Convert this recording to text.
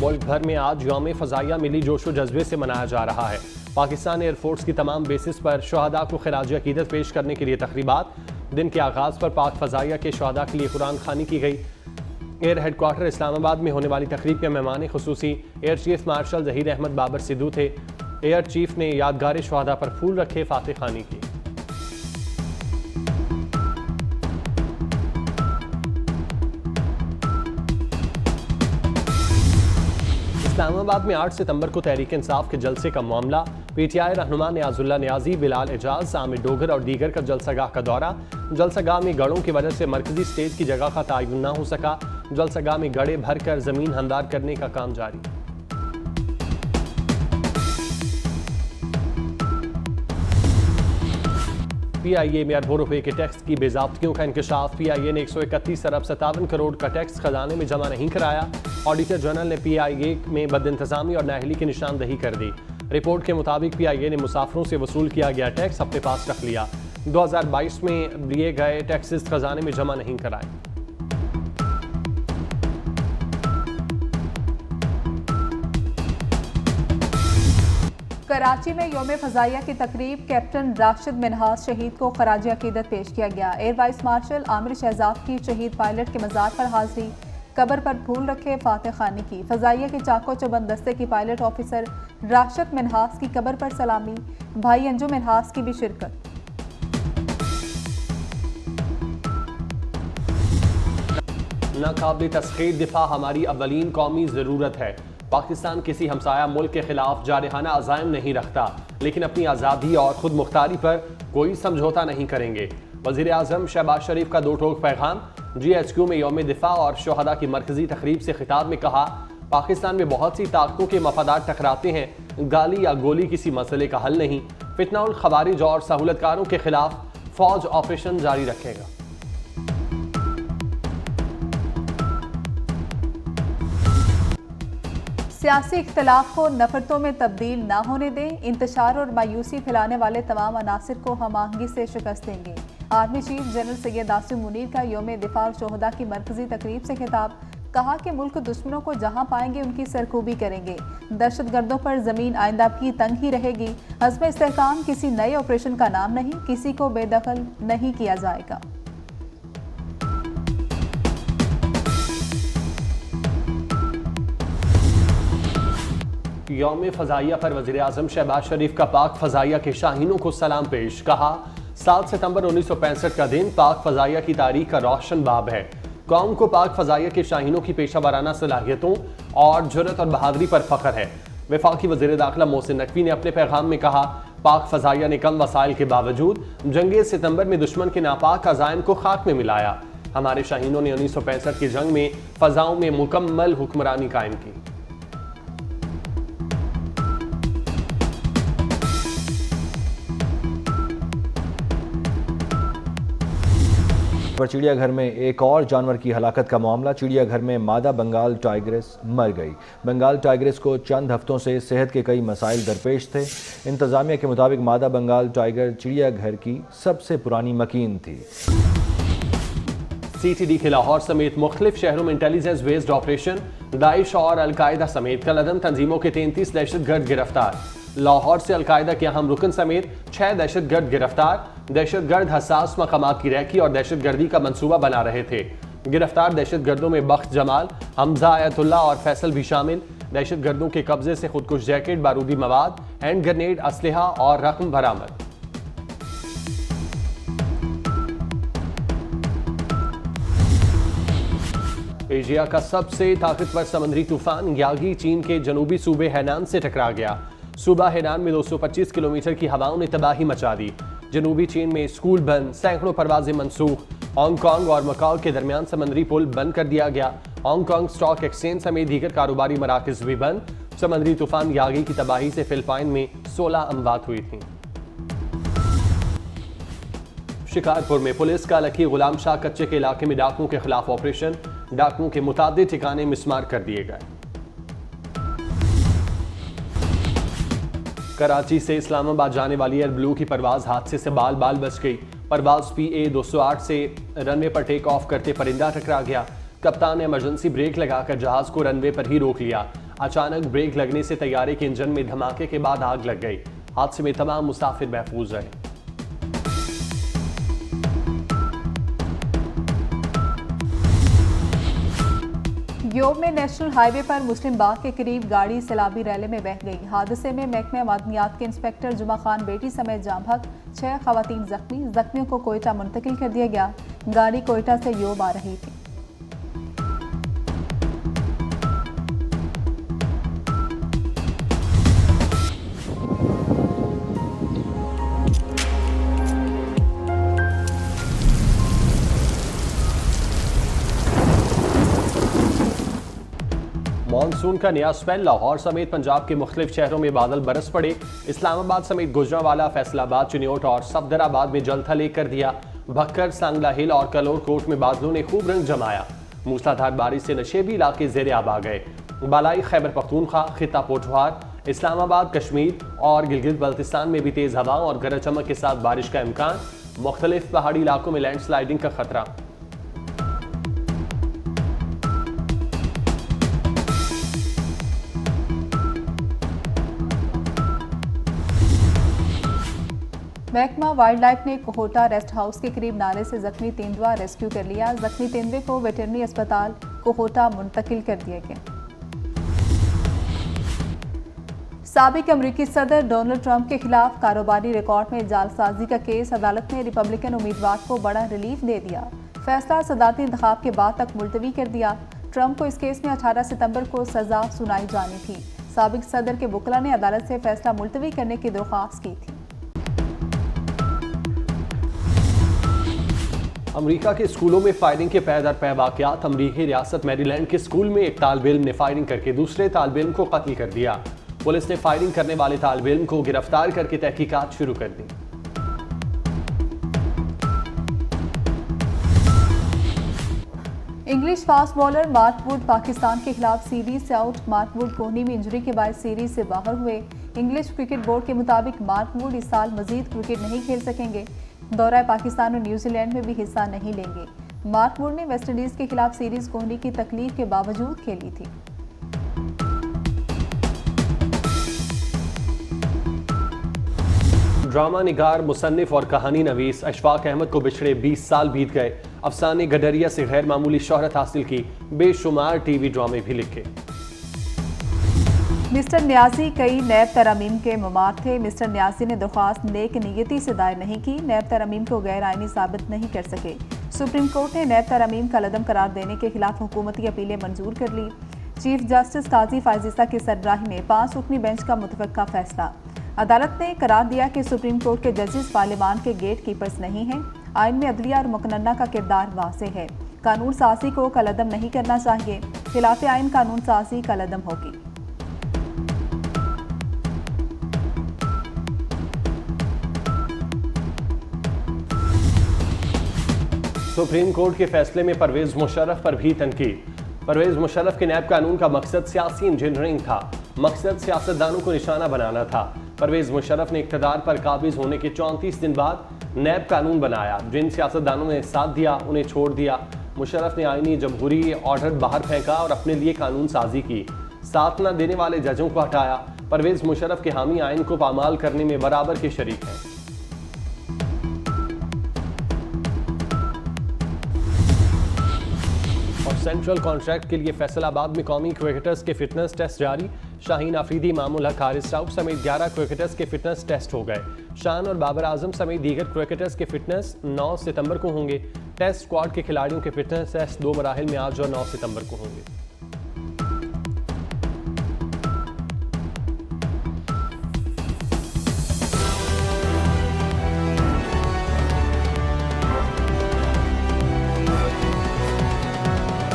मुल्क भर में आज यौम फ़ज़ाइया मिली जोशो जज्बे से मनाया जा रहा है। पाकिस्तान एयरफोर्स की तमाम बेसिस पर शहादा को खिराज अकीदत पेश करने के लिए तकरीबात। दिन के आगाज़ पर पाक फ़ज़ाइया के शहादा के लिए कुरान खानी की गई। एयर हेडक्वार्टर इस्लामाबाद में होने वाली तकरीब के मेहमान खुसूसी air chief marshal Zaheer Ahmed Babar Sidhu थे। एयर चीफ ने यादगार शहादा पर फूल रखे, फातह खानी की। इस्लामाबाद में 8 सितंबर को तहरीक इंसाफ के जलसे का मामला। PTI रहनुमा नियाजुल्लाह नियाजी, बिलाल एजाज, आमिर डोगर और दीगर का जलसागाह का दौरा। जलसागाह में गढ़ों की वजह से मरकजी स्टेज की जगह का तयन न हो सका। जलसागाह में गड़े भर कर जमीन हमदार करने का काम जारी। PIA में अरबों रुपए के टैक्स की बेज़ाब्तियों का इंकशाफ। PIA ने 131 अरब 57 करोड़ का टैक्स खजाने में जमा नहीं कराया। ऑडिटर जनरल ने PIA में बदइंतजामी और नाअहली की निशानदही कर दी। रिपोर्ट के मुताबिक PIA ने मुसाफिरों से वसूल किया गया टैक्स अपने पास रख लिया। 2022 में लिए गए टैक्सेस खजाने में जमा नहीं कराए। कराची में यौम फ़ज़ाइया की तकरीब। कैप्टन राशिद मिन्हास शहीद को खराज अकीदत पेश किया गया। Air vice marshal Aamir Shahzad की शहीद पायलट के मज़ार पर हाजिरी। कब्र पर फूल रखे, फातह खानी की। फ़ज़ाइया के चाको चौबंद दस्ते की पायलट ऑफिसर राशिद मिन्हास की कब्र पर सलामी। भाई अंजू मिन्हास की भी शिरकत। नाकाबिल तस्खीर दिफा हमारी अव्वलीन कौमी ज़रूरत है। पाकिस्तान किसी हमसाया मुल्क के खिलाफ जारहाना अज़ाइम नहीं रखता, लेकिन अपनी आज़ादी और खुद मुख्तारी पर कोई समझौता नहीं करेंगे। वज़ीर आज़म शहबाज शरीफ का दो टोक पैगाम। GHQ में यौम दिफा और शहादा की मरकजी तकरीब से खिताब में कहा, पाकिस्तान में बहुत सी ताकतों के मफादात टकराते हैं, गाली या गोली किसी मसले का हल नहीं। फितनाउल खवारिज और सहूलतकारों के खिलाफ फौज ऑपरेशन जारी रखेगा। सियासी इख्तलाफ को नफरतों में तब्दील ना होने दें। इंतशार और मायूसी फैलाने वाले तमाम अनासिर को हम आहंगी से शिकस्त देंगे। Army chief general Syed Asim Munir का यौम दिफा और शोहदा की मरकजी तकरीब से खिताब। कहा कि मुल्क दुश्मनों को जहां पाएंगे उनकी सरकूबी करेंगे। दहशत गर्दों पर जमीन आइंदा भी तंग ही रहेगी। अज़्म इस्तेहकाम किसी नए ऑपरेशन का नाम नहीं, किसी को बेदखल नहीं किया जाएगा। यौम फ़ज़ाइया पर वज़ीर आज़म शहबाज शरीफ का पाक फ़ज़ाइया के शाहीनों को सलाम पेश। कहा, 7 सितंबर 1965 का दिन पाक फ़ज़ाइया की तारीख का रोशन बाब है। कौम को पाक फ़ज़ाइया के शाहीनों की पेशा वाराना सलाहियतों और जुर्रत और बहादुरी पर फ़ख्र है। वफाकी वज़ीर दाखिला मोहसिन नकवी ने अपने पैगाम में कहा, पाक फ़ज़ाइया ने कम वसाइल के बावजूद जंग सितंबर में दुश्मन के नापाक अज़ाइम को खाक में मिलाया। हमारे शाहीनों ने 1965 की जंग में फ़ज़ाओं में मुकम्मल हुक्मरानी कायम की। पर चिड़ियाघर में एक और जानवर की हलाकत का मामला। चिड़ियाघर में मादा बंगाल टाइग्रेस मर गई। बंगाल टाइग्रेस को चंद हफ्तों से सेहत के कई मसाइल दरपेश थे। इंतजामिया के मुताबिक मादा बंगाल टाइगर चिड़ियाघर की सबसे पुरानी मकीन थी। CTD के लाहौर समेत मुख्तलिफ शहरों में इंटेलिजेंस बेस्ड ऑपरेशन। दाइश और अलकायदा समेत कलअदम तंजीमों के 33 दहशतगर्द गिरफ्तार। लाहौर से अलकायदा के अहम रुकन समेत 6 दहशतगर्द गिरफ्तार। दहशतगर्द हसास मकामात की रैकी और दहशतगर्दी का मंसूबा बना रहे थे। गिरफ्तार दहशतगर्दों में बख्त जमाल, हमजा अयतुल्ला और फैसल भी शामिल। दहशतगर्दों के कब्जे से खुदकुश जैकेट, बारूदी मवाद, हैंड ग्रेनेड, असलहा और रकम बरामद। एशिया का सबसे ताकतवर समुद्री तूफान यागी चीन के जनूबी सूबे हैनान से टकरा गया। सूबा हैनान में 225 किलोमीटर की हवाओं ने तबाही मचा दी। जनूबी चीन में स्कूल बंद, सैकड़ों परवाजें मनसूख। हांगकांग और मकाओ के दरमियान समंदरी पुल बंद कर दिया गया। हांगकांग स्टॉक एक्सचेंज समेत दीगर कारोबारी मराकज भी बंद। समंदरी तूफान यागी की तबाही से फिलिपाइन में 16 अमवात हुई थी। शिकारपुर में पुलिस का लकी गुलाम शाह कच्चे के इलाके में डाकुओं के खिलाफ ऑपरेशन। डाकुओं के मुतादिद ठिकाने मिसमार कर दिए गए। कराची से इस्लामाबाद जाने वाली एयर ब्लू की परवाज हादसे से बाल बाल बच गई। परवाज PA 208 से रनवे पर टेक ऑफ करते परिंदा टकरा गया। कप्तान ने इमरजेंसी ब्रेक लगाकर जहाज को रनवे पर ही रोक लिया। अचानक ब्रेक लगने से तैयारे के इंजन में धमाके के बाद आग लग गई। हादसे में तमाम मुसाफिर महफूज रहे। योब में नेशनल हाईवे पर मुस्लिम बाग के करीब गाड़ी सैलाबी रैली में बह गई। हादसे में महकमे मादनियात के इंस्पेक्टर जुमा खान बेटी समेत जाम हक 6 खवातीन जख्मी। जख्मियों को कोयटा मुंतकिल कर दिया गया। गाड़ी कोयटा से योब आ रही थी। मानसून का नया स्पेल। लाहौर समेत पंजाब के मुख्तलिफ शहरों में बादल बरस पड़े। इस्लामाबाद समेत गुजरांवाला, फैसलाबाद, चिन्योट और सफदराबाद में जल थल कर दिया। भक्कर, सांगला हिल और कलोर कोट में बादलों ने खूब रंग जमाया। मूसलाधार बारिश से नशेबी इलाके ज़ेरे आब आ गए। बालाई खैबर पख्तूनख्वा, खिता पोठवार, इस्लामाबाद, कश्मीर और गिलगित बल्तिस्तान में भी तेज हवा और गरज चमक के साथ बारिश का इम्कान। मुख्तलिफ पहाड़ी इलाकों में लैंडस्लाइडिंग का खतरा। महकमा वाइल्ड लाइफ ने कोहोटा रेस्ट हाउस के करीब नाले से जख्मी तेंदुआ रेस्क्यू कर लिया। जख्मी तेंदुए को वेटरनरी अस्पताल कोहोटा मुंतकिल कर दिया गया। साबिक अमरीकी सदर डोनाल्ड ट्रंप के खिलाफ कारोबारी रिकॉर्ड में जालसाजी का केस। अदालत ने रिपब्लिकन उम्मीदवार को बड़ा रिलीफ दे दिया। फैसला सदारती इंतखाब के बाद तक मुलतवी कर दिया। ट्रंप को इस केस में 18 सितंबर को सजा सुनाई जानी थी। साबिक सदर के वकील ने अदालत से फैसला मुलतवी करने की दरख्वास्त की थी। अमेरिका के स्कूलों में फायरिंग के पै दर पै वाक़यात। अमरीकी रियासत मैरीलैंड के स्कूल में एक तालिब इल्म ने फायरिंग करके दूसरे तालिब इल्म को कत्ल कर दिया। पुलिस ने फायरिंग करने वाले तालिब इल्म को गिरफ्तार करके तहकीकात शुरू कर दी। English fast bowler Mark Wood Pakistan के खिलाफ सीरीज से आउट। मार्क वुड कोहनी में इंजरी के बाद सीरीज से बाहर हुए। इंग्लिश क्रिकेट बोर्ड के मुताबिक मार्क वुड इस साल मजीद क्रिकेट नहीं खेल सकेंगे। दौरा पाकिस्तान और न्यूजीलैंड में भी हिस्सा नहीं लेंगे। मार्क वुड ने वेस्टइंडीज के खिलाफ सीरीज कोहनी की तकलीफ के बावजूद खेली थी। ड्रामा निगार, मुसन्निफ और कहानी नवीस अशफाक अहमद को बिछड़े 20 साल बीत गए। अफसाने गडरिया से गैर मामूली शोहरत हासिल की। बेशुमार टीवी ड्रामे भी लिखे। मिस्टर न्याजी कई नैब तरमीम के ममार थे। मिस्टर न्याजी ने दरख्वास्त नेक नियति से दायर नहीं की। नैब तरमीम को गैर आइनी साबित नहीं कर सके। सुप्रीम कोर्ट ने नैब तरमीम का लदम करार देने के खिलाफ हुकूमती अपीलें मंजूर कर ली। चीफ जस्टिस काजी फायजीसा की सरबराही में 5 रुकनी बेंच का मुतवक्का फैसला। अदालत ने करार दिया कि सुप्रीम कोर्ट के जजेस पार्लियामान के गेट कीपर्स नहीं हैं। आइन में अदलिया और मुकन्ना का किरदार वाज़ेह है। कानून साजी को कलअदम नहीं करना चाहिए। खिलाफ आइन कानून साजी कलअदम होगी। सुप्रीम कोर्ट के फैसले में परवेज मुशर्रफ पर भी तनकीद। परवेज मुशर्रफ के नैब कानून का मकसद सियासी इंजीनियरिंग था। मकसद सियासतदानों को निशाना बनाना था। परवेज मुशर्रफ ने इक़्तिदार पर काबिज होने के 34 दिन बाद नैब कानून बनाया। जिन सियासतदानों ने साथ दिया उन्हें छोड़ दिया। मुशर्रफ ने आईनी जमहूरी ऑर्डर बाहर फेंका और अपने लिए कानून साजी की। साथ न देने वाले जजों को हटाया। परवेज मुशर्रफ के हामी आइन को पामाल करने में बराबर के शरीक हैं। और सेंट्रल कॉन्ट्रैक्ट के लिए फैसलाबाद में कौमी क्रिकेटर्स के फिटनेस टेस्ट जारी। शाहीन आफरीदी, इमामुल हक, हारिस राउफ समेत 11 क्रिकेटर्स के फिटनेस टेस्ट हो गए। शान और बाबर आजम समेत दीगर क्रिकेटर्स के फिटनेस 9 सितंबर को होंगे। टेस्ट स्क्वाड के खिलाड़ियों के फिटनेस टेस्ट 2 मराहिल में आज और 9 सितंबर को होंगे।